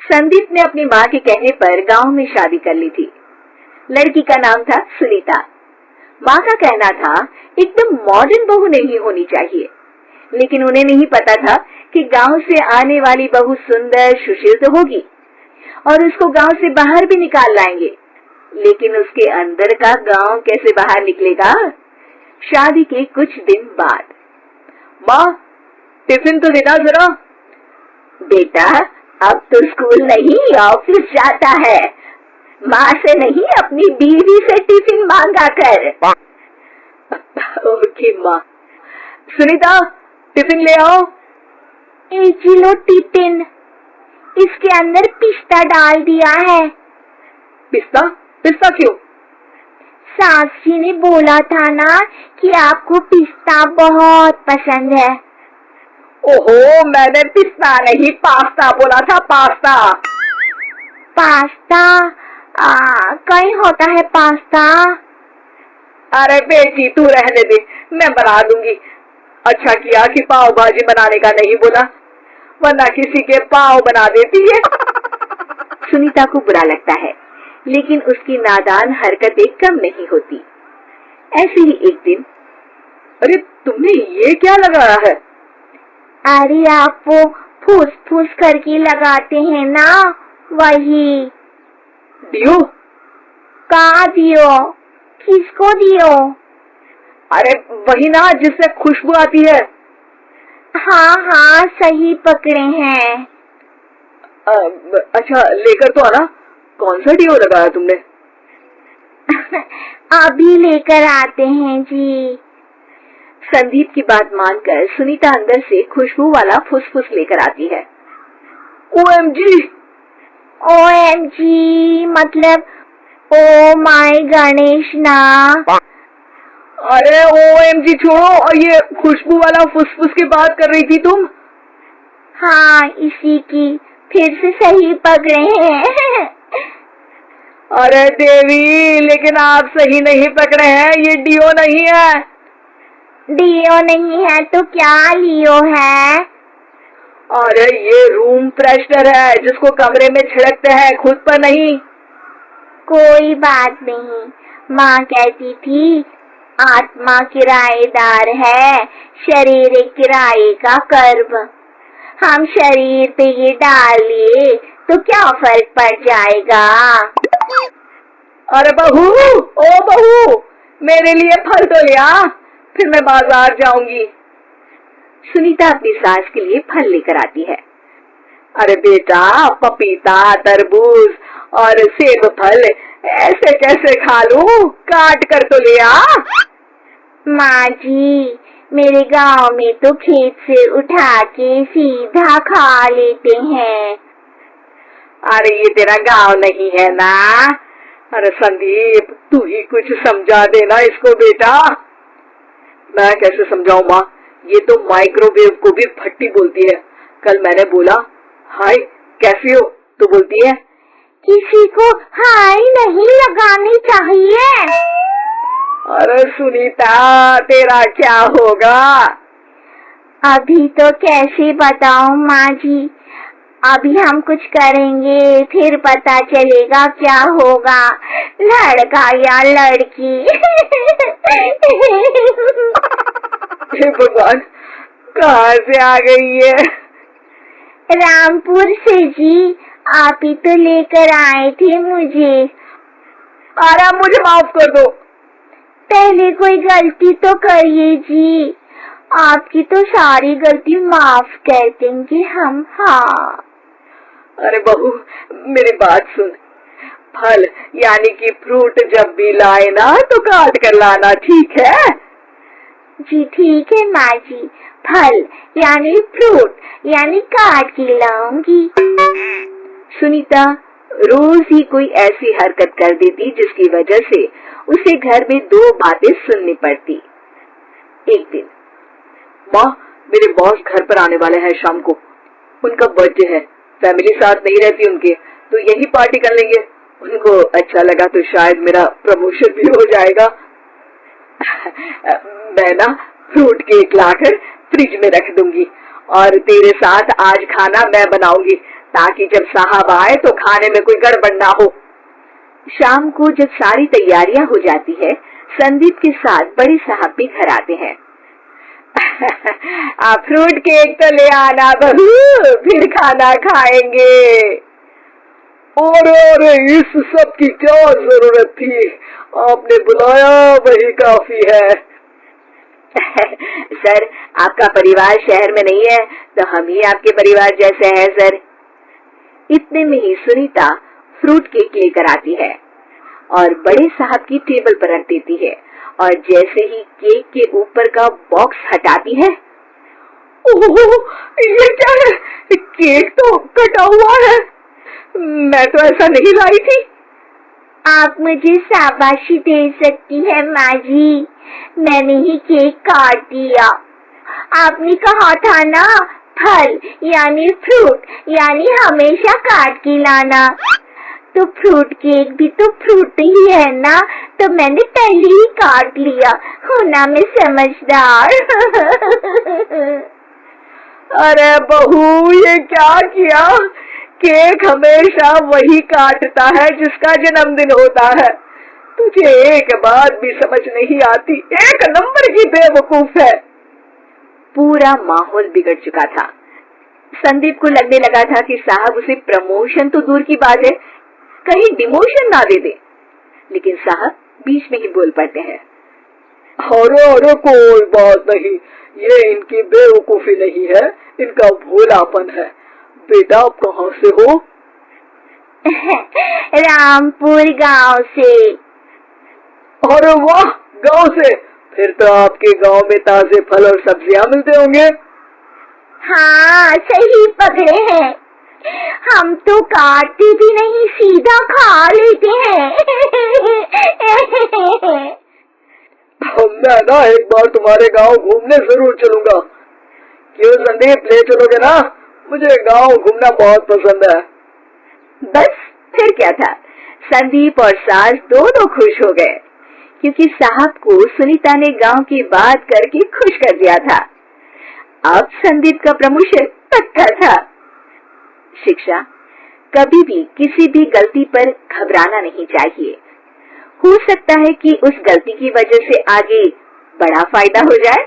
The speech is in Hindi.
संदीप ने अपनी माँ के कहने पर गांव में शादी कर ली थी। लड़की का नाम था सुनीता। माँ का कहना था एकदम मॉडर्न बहू नहीं होनी चाहिए, लेकिन उन्हें नहीं पता था कि गांव से आने वाली बहू सुंदर सुशील तो होगी और उसको गांव से बाहर भी निकाल लाएंगे, लेकिन उसके अंदर का गांव कैसे बाहर निकलेगा। शादी के कुछ दिन बाद, माँ टिफिन तो देना जरा। बेटा अब तो स्कूल नहीं ऑफिस जाता है, माँ से नहीं अपनी बीवी से टिफिन मांगा कर। ओके माँ। सुनीता टिफिन ले आओ। 1 किलो टिफिन, इसके अंदर पिस्ता डाल दिया है। पिस्ता? पिस्ता क्यों? सास जी ने बोला था ना कि आपको पिस्ता बहुत पसंद है। ओहो, मैंने पिस्ता नहीं पास्ता बोला था, पास्ता। पास्ता? कहीं होता है पास्ता? अरे बेटी तू रहने दे, मैं बना दूंगी। अच्छा किया कि पाव भाजी बनाने का नहीं बोला, वरना किसी के पाव बना देती है। सुनीता को बुरा लगता है, लेकिन उसकी नादान हरकतें कम नहीं होती। ऐसे ही एक दिन, अरे तुमने ये क्या लगाया है? अरे आप वो फूस फूस करके लगाते हैं ना, वही। दियो? कहाँ दियो? किसको दियो? अरे वही ना जिससे खुशबू आती है। हाँ हाँ सही पकड़े हैं। अच्छा लेकर तो आना। कौन सा डियो लगाया तुमने? अभी लेकर आते हैं जी। संदीप की बात मानकर सुनीता अंदर से खुशबू वाला फुसफुस लेकर आती है। OMG! OMG मतलब ओ माय गणेश ना। अरे OMG छोड़ो, और ये खुशबू वाला फुसफुस की बात कर रही थी तुम? हाँ इसी की, फिर से सही पकड़े हैं। अरे देवी, लेकिन आप सही नहीं पकड़े हैं, ये डियो नहीं है। डियो नहीं है तो क्या लियो है? अरे ये रूम फ्रेशनर है, जिसको कमरे में छिड़कते हैं, खुद पर नहीं। कोई बात नहीं, माँ कहती थी आत्मा किराएदार है, शरीर किराए का कर्म। हम शरीर पे ये डाल लिए तो क्या फर्क पड़ जाएगा। अरे बहू, ओ बहू, मेरे लिए फल तो लिया, फिर मैं बाजार जाऊंगी। सुनीता अपनी सास के लिए फल लेकर आती है। अरे बेटा, पपीता, तरबूज और सेब फल ऐसे कैसे खा लूं? काट कर तो ले आ। माँ जी, मेरे गांव में तो खेत से उठा के सीधा खा लेते हैं। अरे ये तेरा गांव नहीं है ना। अरे संदीप, तू ही कुछ समझा देना इसको बेटा। मैं कैसे समझाऊं माँ, ये तो माइक्रोवेव को भी फट्टी बोलती है। कल मैंने बोला हाय कैसी हो, तो बोलती है किसी को हाय नहीं लगानी चाहिए। अरे सुनीता, तेरा क्या होगा? अभी तो कैसे बताऊं माँ जी, अभी हम कुछ करेंगे फिर पता चलेगा क्या होगा, लड़का या लड़की। हे भगवान, कहाँ से आ गई है? रामपुर से जी, आप ही तो लेकर आए थे मुझे। अरे मुझे माफ कर दो। पहले कोई गलती तो करिए जी, आपकी तो सारी गलती माफ कर देंगे हम। हाँ अरे बहू, मेरी बात सुन। फल यानी कि फ्रूट जब भी लाए ना तो काट कर लाना, ठीक है? जी ठीक है माँ जी, फल यानी फ्रूट यानी काट के लाऊंगी। सुनीता रोज ही कोई ऐसी हरकत कर देती जिसकी वजह से उसे घर में 2 बातें सुननी पड़ती। एक दिन, माँ मेरे बॉस घर पर आने वाले हैं शाम को, उनका बर्थडे है, फैमिली साथ नहीं रहती उनके, तो यही पार्टी कर लेंगे। उनको अच्छा लगा तो शायद मेरा प्रमोशन भी हो जाएगा। मैं ना फ्रूट केक लाकर फ्रिज में रख दूंगी और तेरे साथ आज खाना मैं बनाऊंगी, ताकि जब साहब आए तो खाने में कोई गड़बड़ ना हो। शाम को जब सारी तैयारियां हो जाती है, संदीप के साथ बड़े साहब भी घर आते हैं। आप फ्रूट केक तो ले आना बहू, फिर खाना खाएंगे। और इस सब की क्या जरूरत थी, आपने बुलाया वही काफी है। सर, आपका परिवार शहर में नहीं है तो हम ही आपके परिवार जैसे हैं सर। इतने में ही सुनीता फ्रूट केक लेकर आती है और बड़े साहब की टेबल पर रख देती है, और जैसे ही केक के ऊपर का बॉक्स हटाती है, ओह, ये क्या है? केक तो कटा हुआ है, मैं तो ऐसा नहीं लाई थी। आप मुझे शाबाशी दे सकती है माँ जी, मैंने ही केक काट दिया। आपने कहा था ना, फल यानी फ्रूट यानी हमेशा काट के लाना, तो फ्रूट केक भी तो फ्रूट ही है ना, तो मैंने पहले ही काट लिया, होना मैं समझदार। अरे बहू, ये क्या किया? केक हमेशा वही काटता है जिसका जन्मदिन होता है। तुझे एक बात भी समझ नहीं आती, एक नंबर की बेवकूफ है। पूरा माहौल बिगड़ चुका था। संदीप को लगने लगा था कि साहब उसे प्रमोशन तो दूर की बात है, कहीं डिमोशन ना दे दे, लेकिन साहब बीच में ही बोल पड़ते हैं। अरे कोई बात नहीं, ये इनकी बेवकूफी नहीं है, इनका भोलापन है। बेटा आप कहाँ से हो? रामपुर गांव से। अरे वाह, गांव से, फिर तो आपके गांव में ताजे फल और सब्जियां मिलते होंगे। हाँ, सही पकड़े हैं, हम तो काटते भी नहीं, सीधा खा लेते हैं। मैं ना एक बार तुम्हारे गांव घूमने जरूर चलूंगा। क्यों संदीप, ले चलोगे ना? मुझे गांव घूमना बहुत पसंद है। बस फिर क्या था, संदीप और सास दोनों खुश हो गए, क्योंकि साहब को सुनीता ने गांव की बात करके खुश कर दिया था। अब संदीप का प्रमोशन पक्का था। शिक्षा, कभी भी किसी भी गलती पर घबराना नहीं चाहिए। हो सकता है कि उस गलती की वजह से आगे बड़ा फायदा हो जाए।